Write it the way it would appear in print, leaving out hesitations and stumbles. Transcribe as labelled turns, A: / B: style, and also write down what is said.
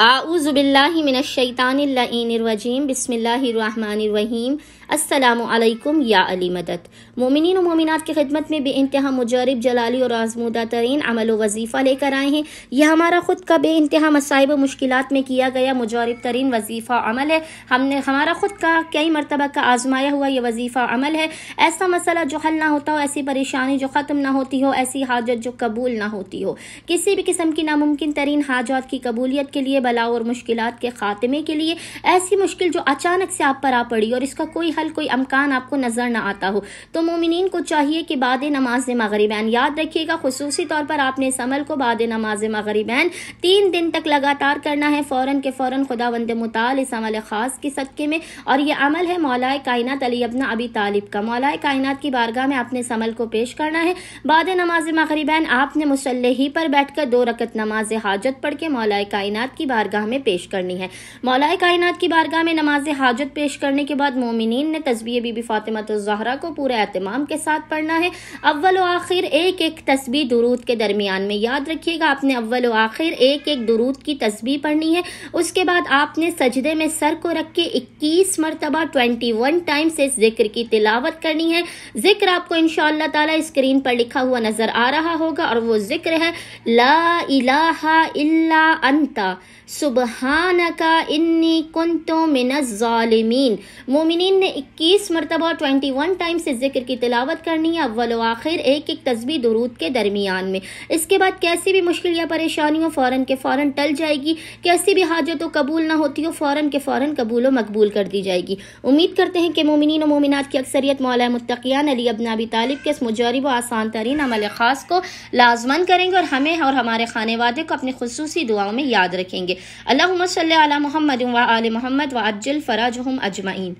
A: आऊज़ु बिल्लाहि मिनश्शैतानिर्रजीम बिस्मिल्लाहिर्रहमानिर्रहीम। अस्सलामु अलैकुम या अली मदद। मोमिनीन व मोमिनात की खिदमत में बेइंतहा मुजरब जलाली और आजमूदा तरीन अमल व वजीफ़ा लेकर आए हैं। यह हमारा खुद का बेइंतहा मसाइब व मुश्किलात में किया गया मुजरब तरीन वजीफ़ा अमल है। हमने हमारा खुद का कई मरतबा का आजमाया हुआ यह वजीफ़ा अमल है। ऐसा मसला जो हल ना होता हो, ऐसी परेशानी जो ख़त्म ना होती हो, ऐसी हाजत जो कबूल ना होती हो, किसी भी किस्म की नामुमकिन तरीन हाजात की कबूलियत के लिए, बला और मुश्किलात के खात्मे के लिए, ऐसी मुश्किल जो अचानक से आप पर आ पड़ी और इसका कोई हल कोई अमकान आपको नजर ना आता हो, तो मोमिनीन को चाहिए कि बाद नमाज मगरिबैन, याद रखिएगा खुसूसी तौर पर आपने इस अमल को बाद नमाज मगरिबैन 3 दिन तक लगातार करना है, फौरन के फौरन खुदावंद मुताल इस अमल खास के सदके में। और यह अमल है मौलाए कायनात अली इब्न अबी तालिब का। मौलाए कायनात की बारगाह में आपने इस अमल को पेश करना है। बाद नमाज मगरिबैन आपने मुसल्ले ही पर बैठकर 2 रकत नमाज हाजत पढ़ के मौलाए कायनात की बारगाह में पेश करनी है। मौलाए कायनात की बारगाह में नमाज हाजत पेश करने के बाद मोमिनीन ने तस्बीह बीबी फातिमा ज़हरा को पूरे एहतमाम के साथ पढ़ना है। अव्वल व आखिर एक एक तस्बीह दुरूद के दरमियान में, याद रखिएगा आपने अव्वल व आखिर एक एक दुरूद की तस्बीह पढ़नी है। उसके बाद आपने सजदे में सर को रख के 21 मरतबा 21 टाइम्स इस जिक्र की तिलावत करनी है। जिक्र आपको इंशाअल्लाह ताला स्क्रीन पर लिखा हुआ नजर आ रहा होगा और वो जिक्र है ला इलाहा इल्ला अंता सुबहानका इन्नी कुन्तु मिनज़ ज़ालिमीन। मोमिनीन ने 21 मरतबा 21 टाइम्स इस जिक्र की तिलावत करनी है, अव्वल व आखिर एक एक तस्बीह दुरूद के दरमियान में। इसके बाद कैसी भी मुश्किल या परेशानी हो फौरन के फौरन टल जाएगी, कैसी भी हाजत हो कबूल ना होती हो फौरन के फौरन कबूल व मकबूल कर दी जाएगी। उम्मीद करते हैं कि मोमिनीन व मोमिनात की अक्सरियत मौला मुत्तकियान अली इब्न अबी तालिब के इस मुजरब व आसान तरीन अमल खास को लाजमन करेंगे और हमें और हमारे खानेवादे को अपनी खुसूसी दुआओं में याद रखेंगे। अल्लाहुम्मा सल्ली अला मुहम्मद व आले मुहम्मद व अज्जिल फराजहुम अजमईन।